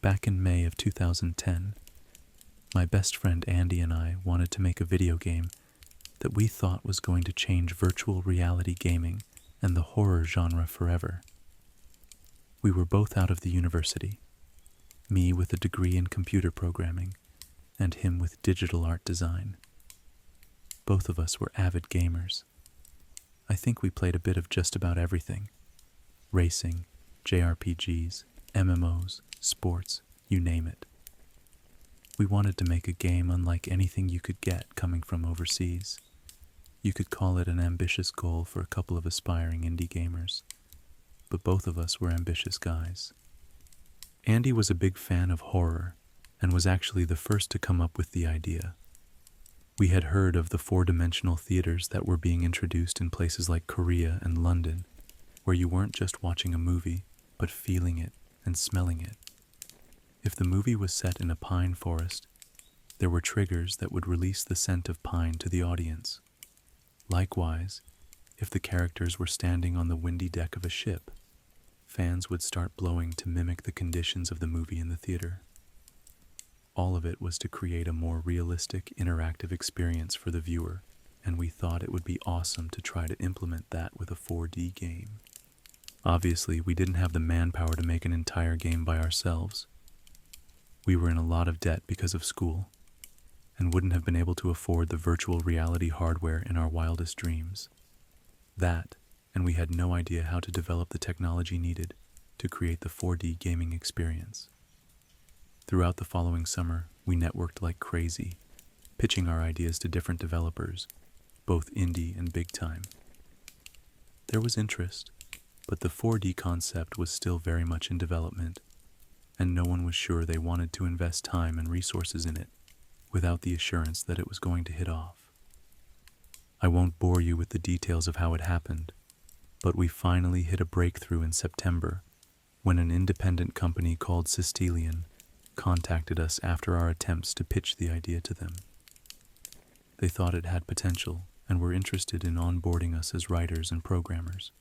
Back in May of 2010, my best friend Andy and I wanted to make a video game that we thought was going to change virtual reality gaming and the horror genre forever. We were both out of the university, me with a degree in computer programming and him with digital art design. Both of us were avid gamers. I think we played a bit of just about everything: racing, JRPGs, MMOs, sports, you name it. We wanted to make a game unlike anything you could get coming from overseas. You could call it an ambitious goal for a couple of aspiring indie gamers, but both of us were ambitious guys. Andy was a big fan of horror and was actually the first to come up with the idea. We had heard of the four-dimensional theaters that were being introduced in places like Korea and London, where you weren't just watching a movie, but feeling it and smelling it. If the movie was set in a pine forest, there were triggers that would release the scent of pine to the audience. Likewise, if the characters were standing on the windy deck of a ship, fans would start blowing to mimic the conditions of the movie in the theater. All of it was to create a more realistic, interactive experience for the viewer, and we thought it would be awesome to try to implement that with a 4D game. Obviously, we didn't have the manpower to make an entire game by ourselves. We were in a lot of debt because of school, and wouldn't have been able to afford the virtual reality hardware in our wildest dreams. That, and we had no idea how to develop the technology needed to create the 4D gaming experience. Throughout the following summer, we networked like crazy, pitching our ideas to different developers, both indie and big time. There was interest, but the 4D concept was still very much in development, and no one was sure they wanted to invest time and resources in it without the assurance that it was going to hit off. I won't bore you with the details of how it happened, but we finally hit a breakthrough in September when an independent company called Sistelian contacted us after our attempts to pitch the idea to them. They thought it had potential and were interested in onboarding us as writers and programmers.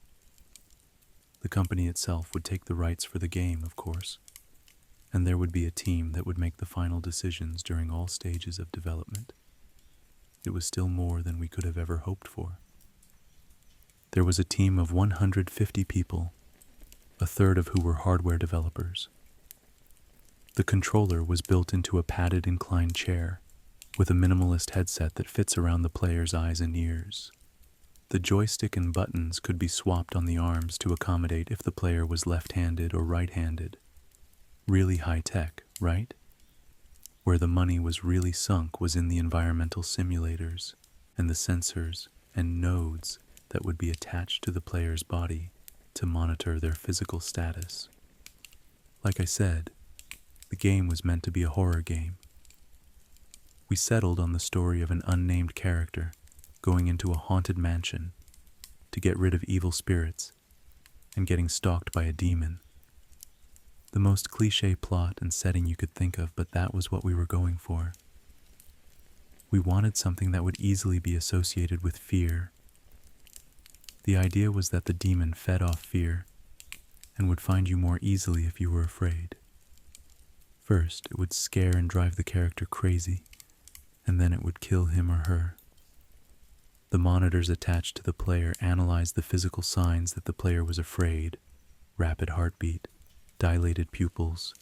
The company itself would take the rights for the game, of course, and there would be a team that would make the final decisions during all stages of development. It was still more than we could have ever hoped for. There was a team of 150 people, a third of who were hardware developers. The controller was built into a padded inclined chair, with a minimalist headset that fits around the player's eyes and ears. The joystick and buttons could be swapped on the arms to accommodate if the player was left-handed or right-handed. Really high-tech, right? Where the money was really sunk was in the environmental simulators and the sensors and nodes that would be attached to the player's body to monitor their physical status. Like I said, the game was meant to be a horror game. We settled on the story of an unnamed character going into a haunted mansion to get rid of evil spirits and getting stalked by a demon. The most cliché plot and setting you could think of, but that was what we were going for. We wanted something that would easily be associated with fear. The idea was that the demon fed off fear and would find you more easily if you were afraid. First, it would scare and drive the character crazy, and then it would kill him or her. The monitors attached to the player analyzed the physical signs that the player was afraid: rapid heartbeat, dilated pupils,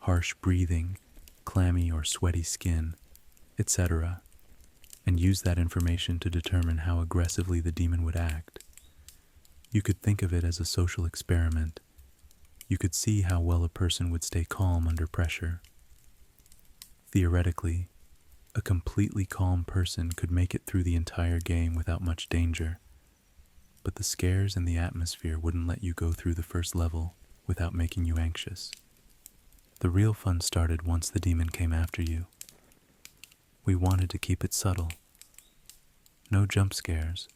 harsh breathing, clammy or sweaty skin, etc., and used that information to determine how aggressively the demon would act. You could think of it as a social experiment. You could see how well a person would stay calm under pressure. Theoretically, a completely calm person could make it through the entire game without much danger, but the scares and the atmosphere wouldn't let you go through the first level without making you anxious. The real fun started once the demon came after you. We wanted to keep it subtle. No jump scares.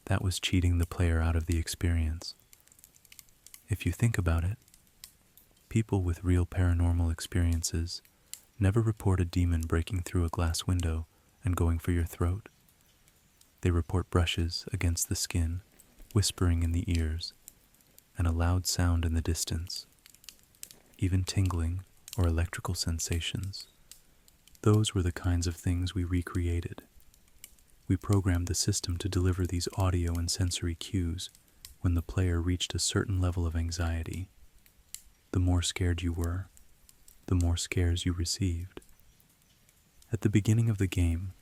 That was cheating the player out of the experience. If you think about it, people with real paranormal experiences never report a demon breaking through a glass window and going for your throat. They report brushes against the skin, whispering in the ears, and a loud sound in the distance. Even tingling or electrical sensations. Those were the kinds of things we recreated. We programmed the system to deliver these audio and sensory cues when the player reached a certain level of anxiety. The more scared you were, the more scares you received. At the beginning of the game,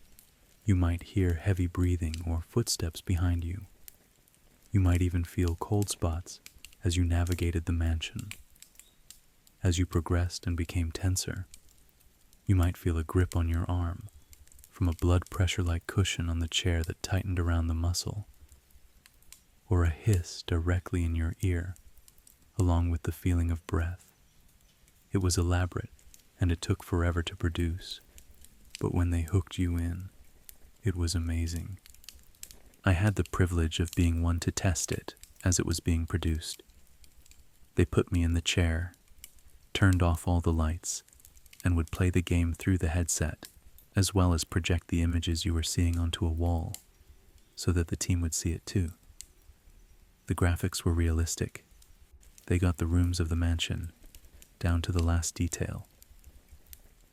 you might hear heavy breathing or footsteps behind you. You might even feel cold spots as you navigated the mansion. As you progressed and became tenser, you might feel a grip on your arm, from a blood pressure-like cushion on the chair that tightened around the muscle, or a hiss directly in your ear, along with the feeling of breath. It was elaborate, and it took forever to produce, but when they hooked you in, it was amazing. I had the privilege of being one to test it as it was being produced. They put me in the chair, turned off all the lights, and would play the game through the headset, as well as project the images you were seeing onto a wall, so that the team would see it too. The graphics were realistic. They got the rooms of the mansion, down to the last detail.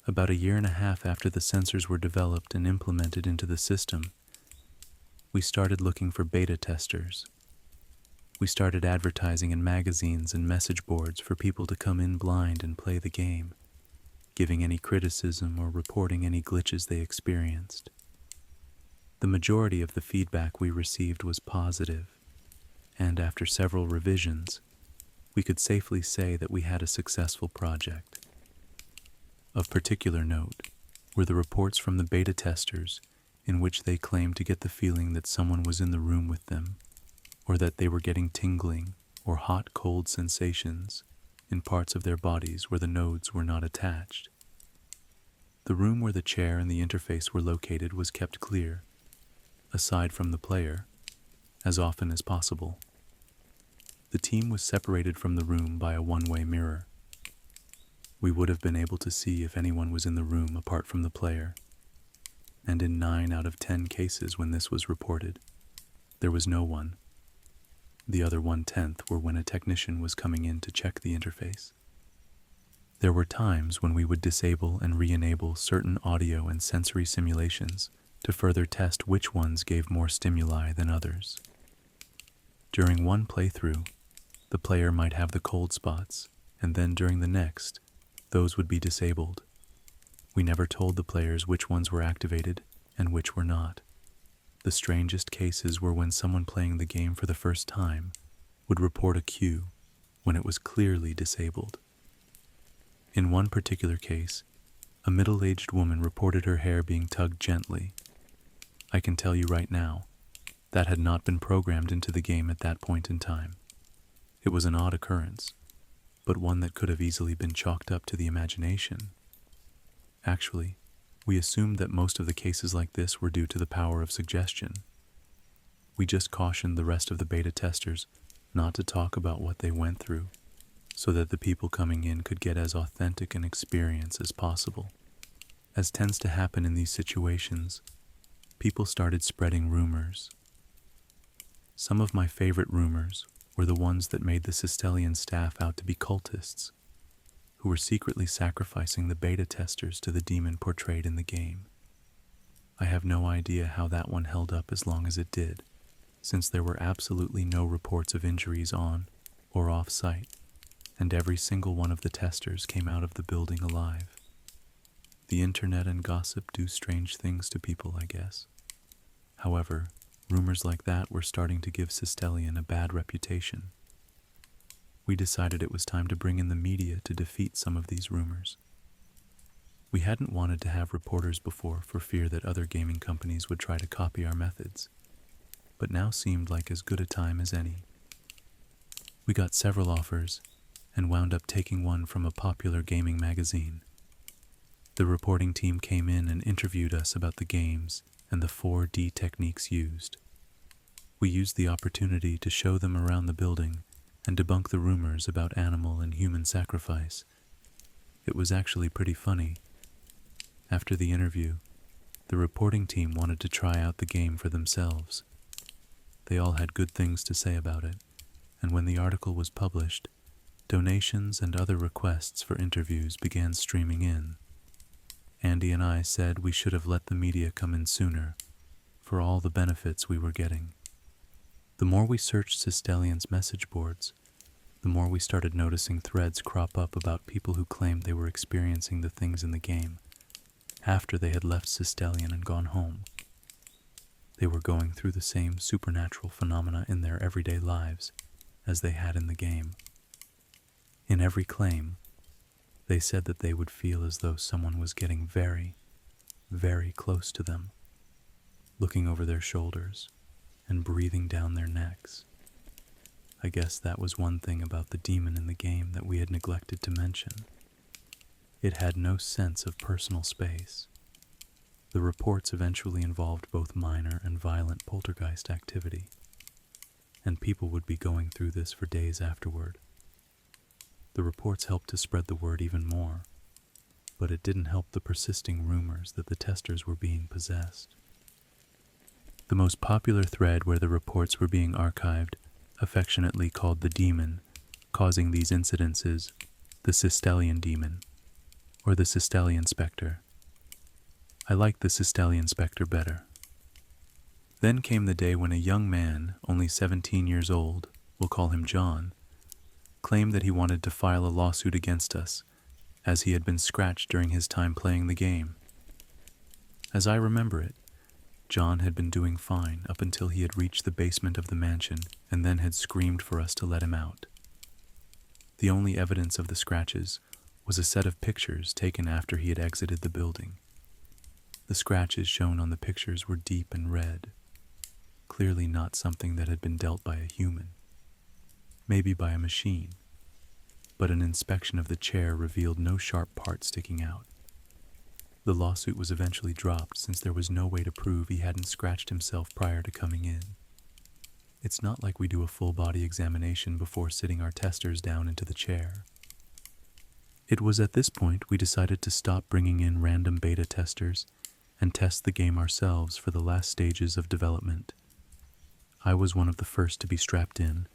About 1.5 years after the sensors were developed and implemented into the system, we started looking for beta testers. We started advertising in magazines and message boards for people to come in blind and play the game, giving any criticism or reporting any glitches they experienced. The majority of the feedback we received was positive, and after several revisions, we could safely say that we had a successful project. Of particular note were the reports from the beta testers in which they claimed to get the feeling that someone was in the room with them, or that they were getting tingling or hot-cold sensations in parts of their bodies where the nodes were not attached. The room where the chair and the interface were located was kept clear, aside from the player, as often as possible. The team was separated from the room by a one-way mirror. We would have been able to see if anyone was in the room apart from the player, and in 9 out of 10 cases when this was reported, there was no one. The other 1/10 were when a technician was coming in to check the interface. There were times when we would disable and re-enable certain audio and sensory simulations to further test which ones gave more stimuli than others. During one playthrough, the player might have the cold spots, and then during the next, those would be disabled. We never told the players which ones were activated and which were not. The strangest cases were when someone playing the game for the first time would report a cue when it was clearly disabled. In one particular case, a middle-aged woman reported her hair being tugged gently. I can tell you right now, that had not been programmed into the game at that point in time. It was an odd occurrence, but one that could have easily been chalked up to the imagination. Actually, we assumed that most of the cases like this were due to the power of suggestion. We just cautioned the rest of the beta testers not to talk about what they went through, so that the people coming in could get as authentic an experience as possible. As tends to happen in these situations, people started spreading rumors. Some of my favorite rumors were the ones that made the Cistellian staff out to be cultists, who were secretly sacrificing the beta testers to the demon portrayed in the game. I have no idea how that one held up as long as it did, since there were absolutely no reports of injuries on or off-site, and every single one of the testers came out of the building alive. The internet and gossip do strange things to people, I guess. However, rumors like that were starting to give Cistellian a bad reputation. We decided it was time to bring in the media to defeat some of these rumors. We hadn't wanted to have reporters before for fear that other gaming companies would try to copy our methods, but now seemed like as good a time as any. We got several offers and wound up taking one from a popular gaming magazine. The reporting team came in and interviewed us about the games and the 4D techniques used. We used the opportunity to show them around the building and debunk the rumors about animal and human sacrifice. It was actually pretty funny. After the interview, the reporting team wanted to try out the game for themselves. They all had good things to say about it, and when the article was published, Donations and other requests for interviews began streaming in. Andy and I said we should have let the media come in sooner, for all the benefits we were getting. The more we searched Sistellian's message boards, the more we started noticing threads crop up about people who claimed they were experiencing the things in the game after they had left Sistellian and gone home. They were going through the same supernatural phenomena in their everyday lives as they had in the game. In every claim, they said that they would feel as though someone was getting very, very close to them, looking over their shoulders and breathing down their necks. I guess that was one thing about the demon in the game that we had neglected to mention. It had no sense of personal space. The reports eventually involved both minor and violent poltergeist activity, and people would be going through this for days afterward. The reports helped to spread the word even more, but it didn't help the persisting rumors that the testers were being possessed. The most popular thread where the reports were being archived, affectionately called the demon, causing these incidents is the Sistellian demon, or the Sistellian specter. I liked the Sistellian specter better. Then came the day when a young man, only 17 years old, we'll call him John, claimed that he wanted to file a lawsuit against us, as he had been scratched during his time playing the game. As I remember it, John had been doing fine up until he had reached the basement of the mansion and then had screamed for us to let him out. The only evidence of the scratches was a set of pictures taken after he had exited the building. The scratches shown on the pictures were deep and red, clearly not something that had been dealt by a human, maybe by a machine, but an inspection of the chair revealed no sharp part sticking out. The lawsuit was eventually dropped since there was no way to prove he hadn't scratched himself prior to coming in. It's not like we do a full body examination before sitting our testers down into the chair. It was at this point we decided to stop bringing in random beta testers and test the game ourselves for the last stages of development. I was one of the first to be strapped in.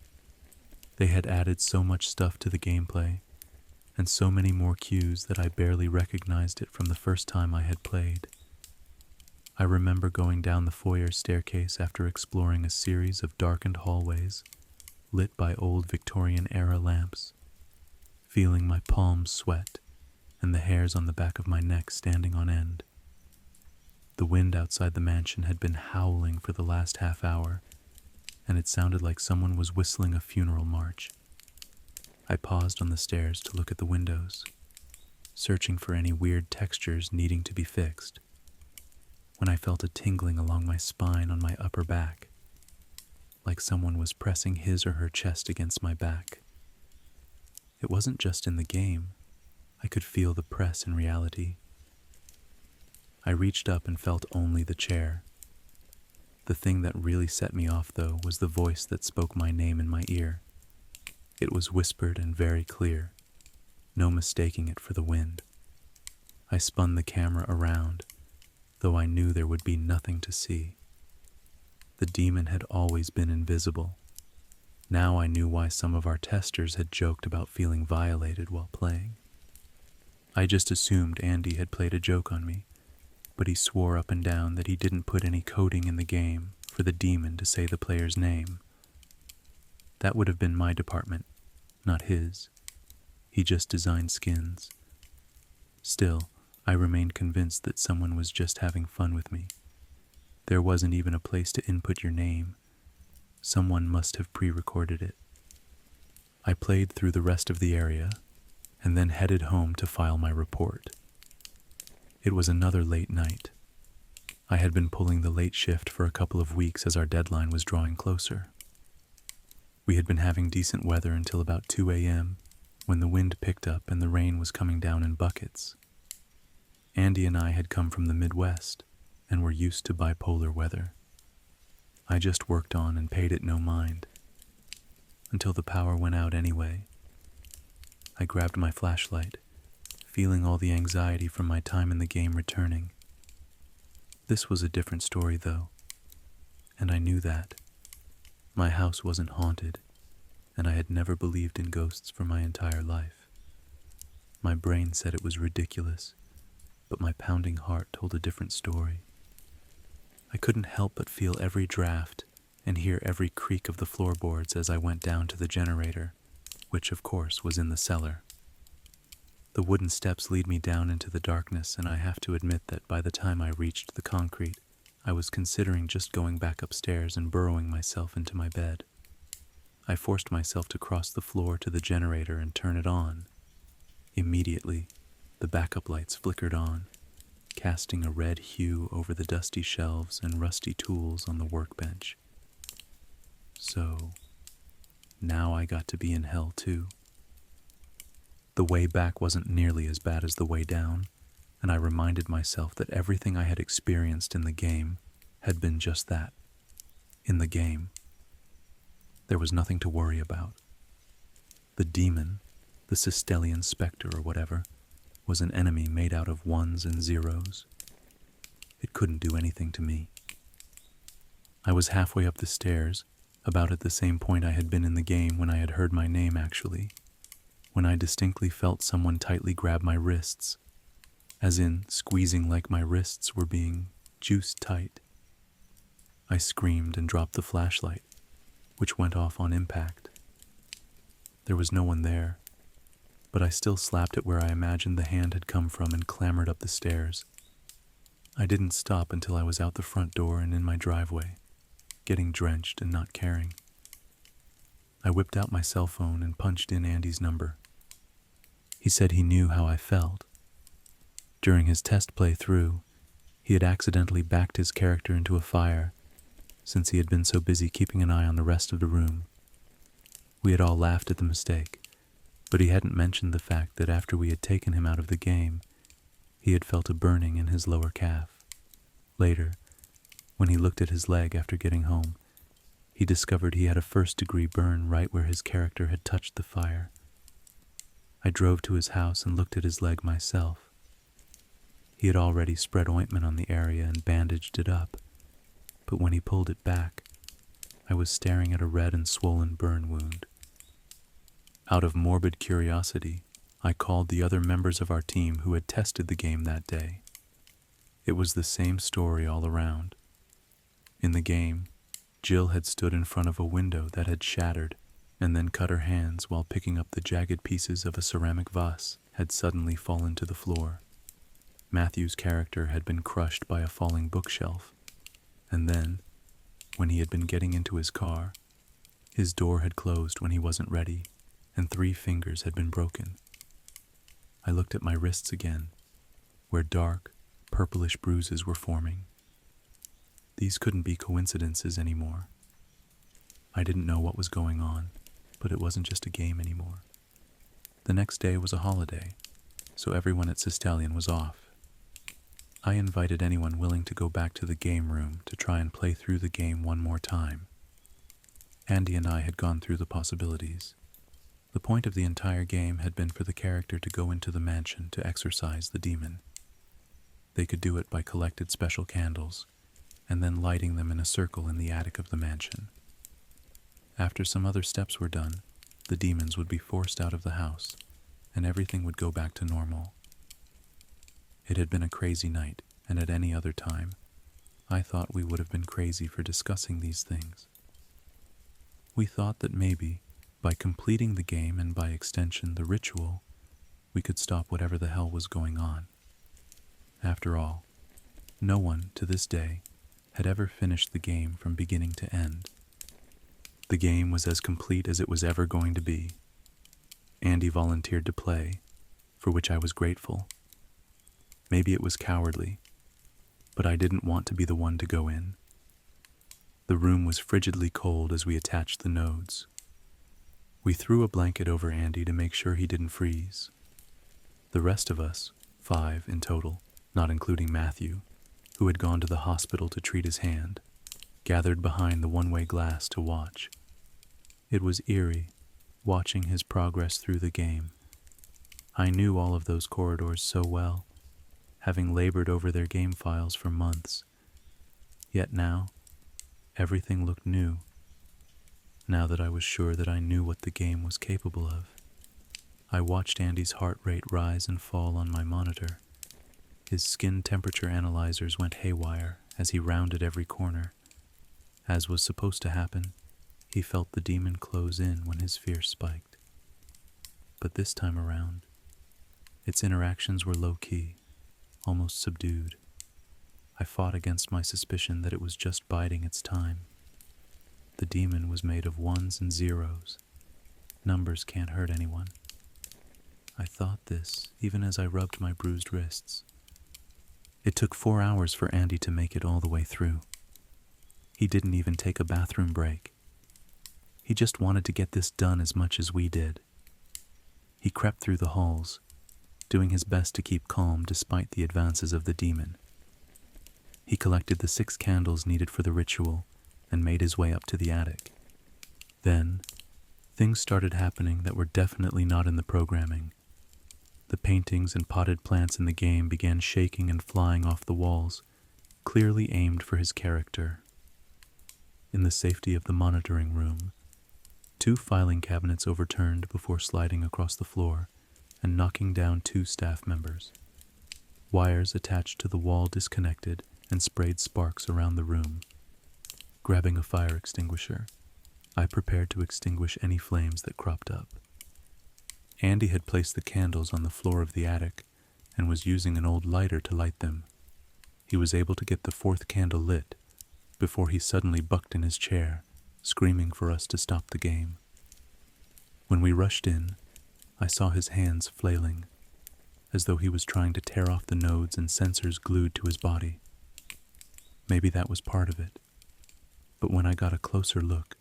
They had added so much stuff to the gameplay, and so many more cues that I barely recognized it from the first time I had played. I remember going down the foyer staircase after exploring a series of darkened hallways, lit by old Victorian-era lamps, feeling my palms sweat and the hairs on the back of my neck standing on end. The wind outside the mansion had been howling for the last half hour, and it sounded like someone was whistling a funeral march. I paused on the stairs to look at the windows, searching for any weird textures needing to be fixed, when I felt a tingling along my spine on my upper back, like someone was pressing his or her chest against my back. It wasn't just in the game. I could feel the press in reality. I reached up and felt only the chair. The thing that really set me off, though, was the voice that spoke my name in my ear. It was whispered and very clear, no mistaking it for the wind. I spun the camera around, though I knew there would be nothing to see. The demon had always been invisible. Now I knew why some of our testers had joked about feeling violated while playing. I just assumed Andy had played a joke on me, but he swore up and down that he didn't put any coding in the game for the demon to say the player's name. That would have been my department, not his. He just designed skins. Still, I remained convinced that someone was just having fun with me. There wasn't even a place to input your name. Someone must have pre-recorded it. I played through the rest of the area and then headed home to file my report. It was another late night. I had been pulling the late shift for a couple of weeks as our deadline was drawing closer. We had been having decent weather until about 2 a.m., when the wind picked up and the rain was coming down in buckets. Andy and I had come from the Midwest and were used to bipolar weather. I just worked on and paid it no mind, until the power went out anyway. I grabbed my flashlight, feeling all the anxiety from my time in the game returning. This was a different story, though, and I knew that. My house wasn't haunted. and I had never believed in ghosts for my entire life. My brain said it was ridiculous, but my pounding heart told a different story. I couldn't help but feel every draft and hear every creak of the floorboards as I went down to the generator, which of course was in the cellar. The wooden steps lead me down into the darkness, and I have to admit that by the time I reached the concrete, I was considering just going back upstairs and burrowing myself into my bed. I forced myself to cross the floor to the generator and turn it on. Immediately, the backup lights flickered on, casting a red hue over the dusty shelves and rusty tools on the workbench. So, now I got to be in hell too. The way back wasn't nearly as bad as the way down, and I reminded myself that everything I had experienced in the game had been just that. In the game. There was nothing to worry about. The demon, the Cistellian specter or whatever, was an enemy made out of ones and zeros. It couldn't do anything to me. I was halfway up the stairs, about at the same point I had been in the game when I had heard my name actually, when I distinctly felt someone tightly grab my wrists, as in squeezing like my wrists were being juiced tight. I screamed and dropped the flashlight, which went off on impact. There was no one there, but I still slapped it where I imagined the hand had come from and clambered up the stairs. I didn't stop until I was out the front door and in my driveway, getting drenched and not caring. I whipped out my cell phone and punched in Andy's number. He said he knew how I felt. During his test playthrough, he had accidentally backed his character into a fire, since he had been so busy keeping an eye on the rest of the room. We had all laughed at the mistake, but he hadn't mentioned the fact that after we had taken him out of the game, he had felt a burning in his lower calf. Later, when he looked at his leg after getting home, he discovered he had a first-degree burn right where his character had touched the fire. I drove to his house and looked at his leg myself. He had already spread ointment on the area and bandaged it up, but when he pulled it back, I was staring at a red and swollen burn wound. Out of morbid curiosity, I called the other members of our team who had tested the game that day. It was the same story all around. In the game, Jill had stood in front of a window that had shattered and then cut her hands while picking up the jagged pieces of a ceramic vase had suddenly fallen to the floor. Matthew's character had been crushed by a falling bookshelf, and then, when he had been getting into his car, his door had closed when he wasn't ready, and 3 fingers had been broken. I looked at my wrists again, where dark, purplish bruises were forming. These couldn't be coincidences anymore. I didn't know what was going on, but it wasn't just a game anymore. The next day was a holiday, so everyone at Cistellian was off. I invited anyone willing to go back to the game room to try and play through the game one more time. Andy and I had gone through the possibilities. The point of the entire game had been for the character to go into the mansion to exorcise the demon. They could do it by collected special candles, and then lighting them in a circle in the attic of the mansion. After some other steps were done, the demons would be forced out of the house, and everything would go back to normal. It had been a crazy night, and at any other time, I thought we would have been crazy for discussing these things. We thought that maybe, by completing the game and by extension the ritual, we could stop whatever the hell was going on. After all, no one, to this day, had ever finished the game from beginning to end. The game was as complete as it was ever going to be. Andy volunteered to play, for which I was grateful. Maybe it was cowardly, but I didn't want to be the one to go in. The room was frigidly cold as we attached the nodes. We threw a blanket over Andy to make sure he didn't freeze. The rest of us, 5 in total, not including Matthew, who had gone to the hospital to treat his hand, gathered behind the one-way glass to watch. It was eerie, watching his progress through the game. I knew all of those corridors so well, having labored over their game files for months. Yet now, everything looked new. now that I was sure that I knew what the game was capable of. I watched Andy's heart rate rise and fall on my monitor. His skin temperature analyzers went haywire as he rounded every corner. As was supposed to happen, he felt the demon close in when his fear spiked. But this time around, its interactions were low-key, almost subdued. I fought against my suspicion that it was just biding its time. The demon was made of ones and zeros. Numbers can't hurt anyone. I thought this even as I rubbed my bruised wrists. It took 4 hours for Andy to make it all the way through. He didn't even take a bathroom break. He just wanted to get this done as much as we did. He crept through the halls, doing his best to keep calm despite the advances of the demon. He collected the 6 candles needed for the ritual and made his way up to the attic. Then, things started happening that were definitely not in the programming. The paintings and potted plants in the game began shaking and flying off the walls, clearly aimed for his character. In the safety of the monitoring room, 2 filing cabinets overturned before sliding across the floor and knocking down 2 staff members. Wires attached to the wall disconnected and sprayed sparks around the room. Grabbing a fire extinguisher, I prepared to extinguish any flames that cropped up. Andy had placed the candles on the floor of the attic and was using an old lighter to light them. He was able to get the 4th candle lit before he suddenly bucked in his chair, screaming for us to stop the game. When we rushed in, I saw his hands flailing, as though he was trying to tear off the nodes and sensors glued to his body. Maybe that was part of it, but when I got a closer look,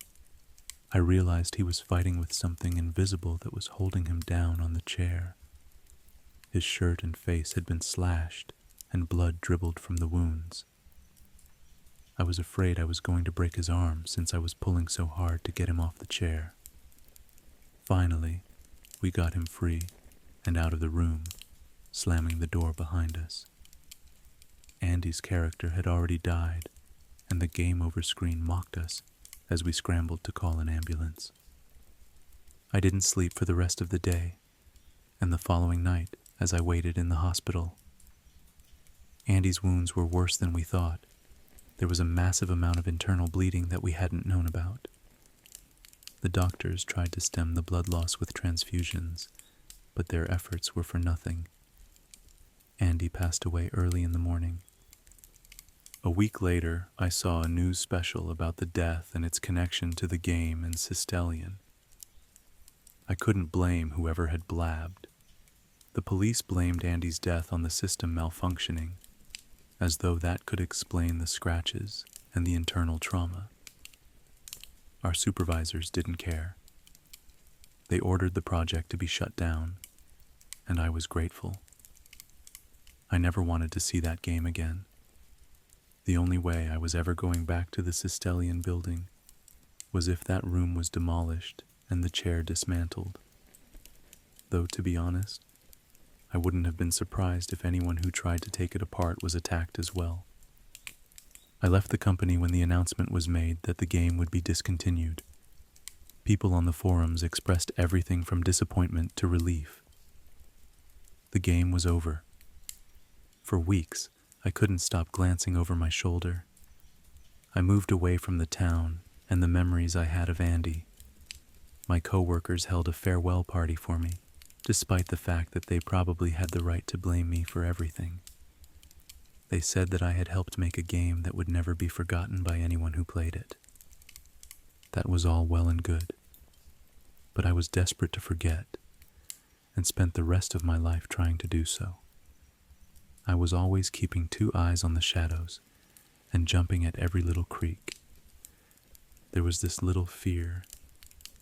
I realized he was fighting with something invisible that was holding him down on the chair. His shirt and face had been slashed, and blood dribbled from the wounds. I was afraid I was going to break his arm since I was pulling so hard to get him off the chair. Finally, we got him free and out of the room, slamming the door behind us. Andy's character had already died, and the game over screen mocked us as we scrambled to call an ambulance. I didn't sleep for the rest of the day, and the following night as I waited in the hospital. Andy's wounds were worse than we thought. There was a massive amount of internal bleeding that we hadn't known about. The doctors tried to stem the blood loss with transfusions, but their efforts were for nothing. Andy passed away early in the morning. A week later, I saw a news special about the death and its connection to the game and Sistelian. I couldn't blame whoever had blabbed. The police blamed Andy's death on the system malfunctioning, as though that could explain the scratches and the internal trauma. Our supervisors didn't care. They ordered the project to be shut down, and I was grateful. I never wanted to see that game again. The only way I was ever going back to the Sistelian building was if that room was demolished and the chair dismantled. Though, to be honest, I wouldn't have been surprised if anyone who tried to take it apart was attacked as well. I left the company when the announcement was made that the game would be discontinued. People on the forums expressed everything from disappointment to relief. The game was over. For weeks, I couldn't stop glancing over my shoulder. I moved away from the town and the memories I had of Andy. My coworkers held a farewell party for me, despite the fact that they probably had the right to blame me for everything. They said that I had helped make a game that would never be forgotten by anyone who played it. That was all well and good, but I was desperate to forget, and spent the rest of my life trying to do so. I was always keeping 2 eyes on the shadows and jumping at every little creak. There was this little fear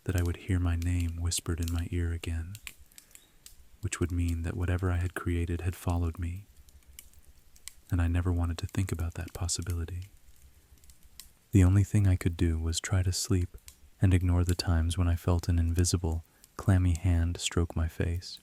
that I would hear my name whispered in my ear again, which would mean that whatever I had created had followed me, and I never wanted to think about that possibility. The only thing I could do was try to sleep and ignore the times when I felt an invisible, clammy hand stroke my face.